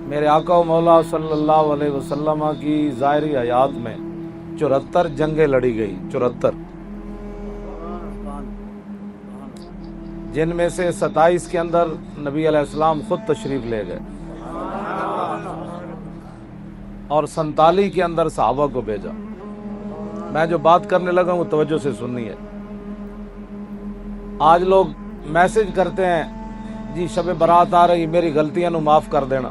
میرے آقا و مولا صلی اللہ علیہ وسلم کی ظاہری حیات میں 74 جنگیں لڑی گئی، 74، جن میں سے 27 کے اندر نبی علیہ السلام خود تشریف لے گئے اور 47 کے اندر صحابہ کو بھیجا۔ میں جو بات کرنے لگا وہ توجہ سے سننی ہے۔ آج لوگ میسج کرتے ہیں جی شب برات آ رہی، میری غلطیاں نو معاف کر دینا۔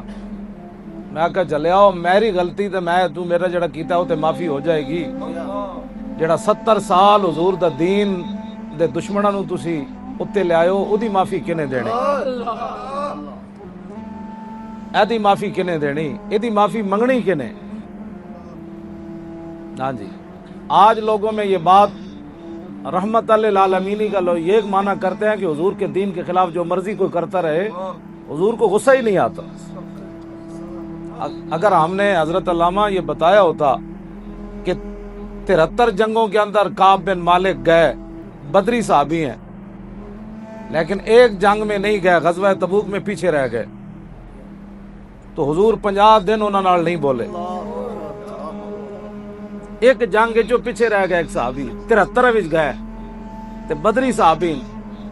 میں کہا چلے آؤ، میری غلطی تے تو میرا جڑا کیتا وہ تے معافی ہو جائے گی۔ جڑا 70 سال حضور دا دین دے دشمناں نو تسی اتنے لے آئے ہو، او دی معافی کنے دینی؟ ایدی معافی کنے دینی؟ ایدی معافی منگنی کنے؟ ہاں جی، آج لوگوں میں یہ بات رحمت للعالمین کا لوگ یہ معنی کرتے ہیں کہ حضور کے دین کے خلاف جو مرضی کوئی کرتا رہے، حضور کو غصہ ہی نہیں آتا۔ اگر ہم نے حضرت علامہ یہ بتایا ہوتا کہ 73 جنگوں کے اندر کعب بن مالک گئے، بدری صحابی ہیں، لیکن ایک جنگ میں نہیں گئے، غزوہ تبوک میں پیچھے رہ گئے، تو حضور 50 دن انہوں نال نہیں بولے۔ ایک جنگ جو پیچھے رہ گئے ایک صحابی، 73 وچ گئے تے بدری صحابی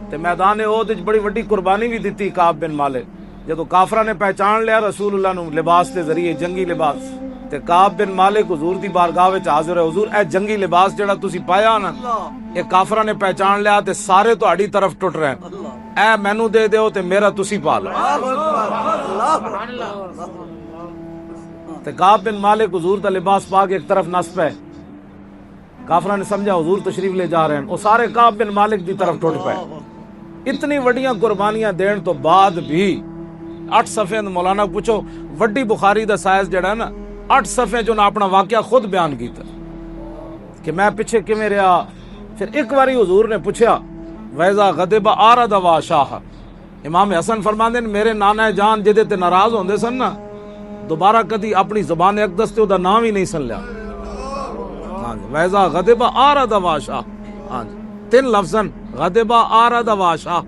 تے میدان احد وچ بڑی وڈی قربانی بھی دیتی کعب بن مالک۔ جدو کافرہ نے پہچان لیا رسول اللہ نو لباس کے ذریعے، جنگی لباس، تے کعب بن مالک حضور دی بارگاہ وچ حاضر ہے، حضور اے جنگی لباس جڑا تسی پایا نا، اے کافرہ نے پہچان لیا تے سارے تہاڈی طرف ٹٹ رہے ہیں، اے مینوں دے دیو تے میرا تسی پا لو۔ تے کعب بن مالک حضور دا لباس پا کے ایک طرف نس پے، کافرہ نے سمجھا حضور تشریف لے جا رہے ہیں، وہ سارے کعب بن مالک دی طرف ٹوٹ پے۔ اتنی وڈیاں قربانیاں دین تو بعد بھی 8 صفحے مولانا پوچھو، وڈی بخاری دا سائز جڑا ہے نا، 8 صفحے جو نا اپنا واقعہ خود بیان کیتا کہ میں پیچھے کیویں رہا۔ پھر ایک باری حضور نے پوچھا ویزا غضب آرد و شاہ، امام حسن فرماندے نے میرے نانا جان جدے تے ناراض ہوندے سن نا، دوبارہ کدی اپنی زبان اقدس تے دا نام ہی نہیں سن لیا۔ ہاں جی، ویزا غضب آرد و شاہ، ہاں جی 3 لفظن غضب آرد و شاہ۔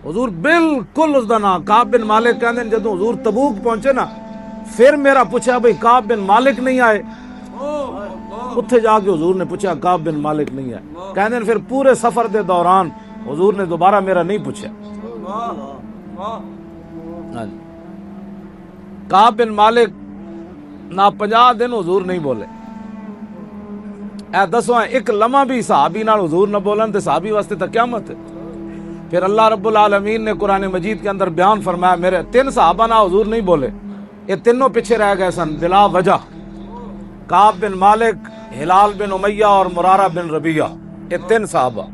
حضور بالکل اس دا نام کعب بن مالک کہندے جدوں حضور تبوک پہنچے نا، پھر میرا پوچھا بھئی کعب بن مالک نہیں آئے؟ اتھے جا کے حضور نے پوچھا کعب بن مالک نہیں آئے، کہندے پھر پورے سفر دے دوران حضور نے دوبارہ میرا نہیں پوچھا۔ کعب بن مالک نہ 50 دن حضور نہیں بولے۔ اے دسو ایک لمحہ بھی صحابی نال حضور نہ بولن تے صحابی واسطے تو قیامت ہے۔ پھر اللہ رب العالمین نے قرآن مجید کے اندر بیان فرمایا میرے 3 صحابہ نہ حضور نہیں بولے، یہ تینوں پیچھے رہ گئے سن بلا وجہ، کعب بن مالک، ہلال بن امیہ اور مرارہ بن ربیعہ، یہ 3 صحابہ۔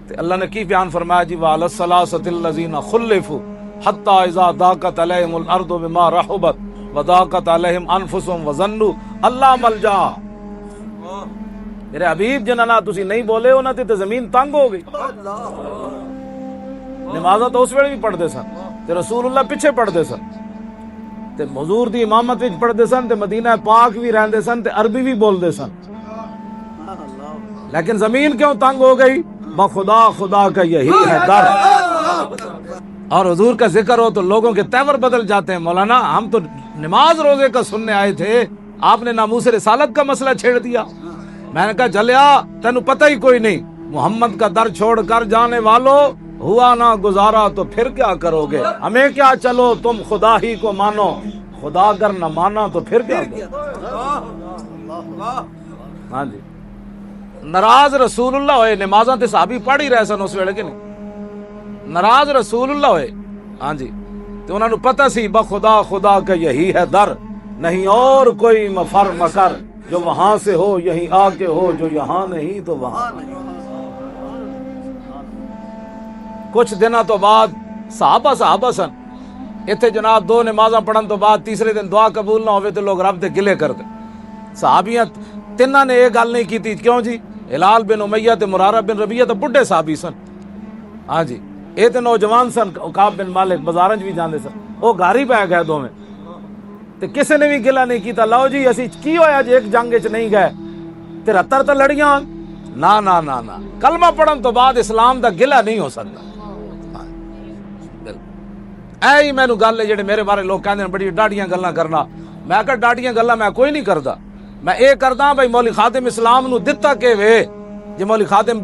تے اللہ نے کی بیان فرمایا جی وعلی الثلاثۃ الذین خلفوا حتی اذا ضاقت علیہم الارض بما رحبت وضاقت علیہم انفسہم وظنوا اللہ ملجا۔ میرے حبیب جنہاں نہ تسی نہیں بولے انہاں تے زمین تنگ ہو گئی۔ نمازاں تو اس ویلے بھی پڑھدے سن تے رسول اللہ پیچھے پڑھدے سن تے حضور دی امامت وچ پڑھدے سن تے مدینہ پاک بھی رہندے سن تے عربی بھی بولدے سن، لیکن زمین کیوں تنگ ہو گئی؟ بخدا خدا کا یہی ہے در۔ اور حضور کا ذکر ہو تو لوگوں کے تیور بدل جاتے ہیں۔ مولانا ہم تو نماز روزے کا سننے آئے تھے، آپ نے ناموس رسالت کا مسئلہ چھیڑ دیا۔ میں نے کہا چلیا تینوں پتہ ہی کوئی نہیں، محمد کا در چھوڑ کر جانے والوں ہوا نہ گزارا تو پھر کیا کرو گے؟ ہمیں کیا چلو تم خدا ہی کو مانو، خدا اگر نہ مانا تو پھر کیا کرو؟ ہاں جی، ناراض رسول اللہ ہوئے، نمازاں تے صحابی پڑھ ہی رہے سن اس ویلے کہ نہیں، ناراض رسول اللہ ہوئے، ہاں جی، تو انہوں نے پتہ سی بخدا خدا کا یہی ہے در، نہیں اور کوئی مفر مکر، جو وہاں سے ہو یہیں آ کے ہو، جو یہاں نہیں تو وہاں نہیں۔ کچھ دنوں تو بعد صحابہ سن اتنے جناب 2 نمازاں پڑھن تو بعد تیسرے دن دعا قبول نہ ہوئے تو لوگ رب دے گلے کر دے۔ صحابیاں 3 نے یہ گل نہیں کی تھی، کیوں جی؟ ہلال بن امیہ تے مرارہ بن ربیعہ تو بڈھے صحابی سن، ہاں جی، یہ تو نوجوان سن۔ کعب بن مالک بازارں بھی جاندے سن، وہ گھر ہی پہ گئے دوویں تے کسے نے بھی گلا نہیں کیتا لو جی اسی کی ہویا جی ایک جنگ وچ نہیں گئے، 73 تو لڑیاں نہ نہ نہ نہ، کلمہ پڑھن تو بعد اسلام دا گلا نہیں ہو سکتا۔ ਐ ਹੀ ਮੈਨੂੰ ਗੱਲ ਹੈ ਜਿਹੜੇ ਮੇਰੇ ਬਾਰੇ ਲੋਕ ਕਹਿੰਦੇ ਨੇ ਬੜੀ ਡਾਢੀਆਂ ਗੱਲਾਂ ਕਰਨਾ। ਮੈਂ ਕਿਹਾ ਡਾਢੀਆਂ ਗੱਲਾਂ ਮੈਂ ਕੋਈ ਨਹੀਂ ਕਰਦਾ, ਮੈਂ ਇਹ ਕਰਦਾ ਬਈ ਮੌਲੀ ਖਾਤਮ ਇਸਲਾਮ ਨੂੰ ਦਿੱਤਾ ਕਿ ਵੇ ਜੇ ਮੌਲੀ ਖਾਤਮ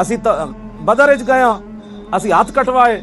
ਅਸੀਂ ਤਾਂ ਬਦਰ ਚ ਗਏ, ਅਸੀਂ ਹੱਥ ਕਟਵਾਏ,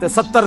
ਤੇ 70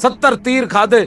70 ਤੀਰ ਖਾਦੇ,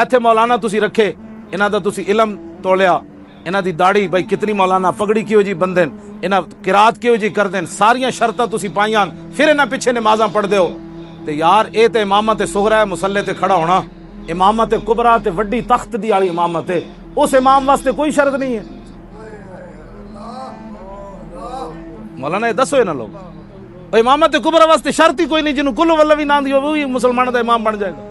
ਇੱਥੇ ਮੌਲਾਨਾ ਤੁਸੀਂ ਰੱਖੇ, ਇਹਨਾਂ ਦਾ ਤੁਸੀਂ ਇਲਮ ਤੋਲਿਆ, ਇਹਨਾਂ ਦੀ ਦਾੜੀ ਬਈ ਕਿਤਨੀ ਮੌਲਾਨਾ, ਪਗੜੀ ਕਿਹੋ ਜੀ ਬੰਦੇ ਨੇ, ਇਹਨਾਂ ਕਿਰਾਤ ਕਿਹੋ ਜੀ ਕਰਦੇ ਨੇ, ਸਾਰੀਆਂ ਸ਼ਰਤਾਂ ਤੁਸੀਂ ਪਾਈਆਂ, ਫਿਰ ਇਹਨਾਂ ਪਿੱਛੇ ਨਮਾਜ਼ਾਂ ਪੜ੍ਹਦੇ ਹੋ। ਤੇ ਯਾਰ ਇਹ ਤੇ ਇਮਾਮਤ ਸੁਗਰਾ ਹੈ, ਮੁਸੱਲੇ ਤੇ ਖੜਾ ਹੋਣਾ। ਇਮਾਮਤ ਕੁਬਰਾ ਤੇ ਵੱਡੀ ਤਖਤ ਦੀ ਵਾਲੀ ਇਮਾਮਤ ਹੈ, ਉਸ ਇਮਾਮ ਵਾਸਤੇ ਕੋਈ ਸ਼ਰਤ ਨਹੀਂ ਹੈ। ਮੌਲਾਨਾ ਇਹ ਦੱਸੋ ਇਹਨਾਂ ਲੋਕ, ਇਮਾਮਤ ਕੁਬਰਾ ਵਾਸਤੇ ਸ਼ਰਤ ਹੀ ਕੋਈ ਨਹੀਂ, ਜਿਹਨੂੰ ਕੁੱਲ ਵੱਲਾ ਵੀ ਨਾ ਦੀ ਹੋਵੇ ਉਹ ਵੀ ਮੁਸਲਮਾਨਾਂ ਦਾ ਇਮਾਮ ਬਣ ਜਾਏਗਾ।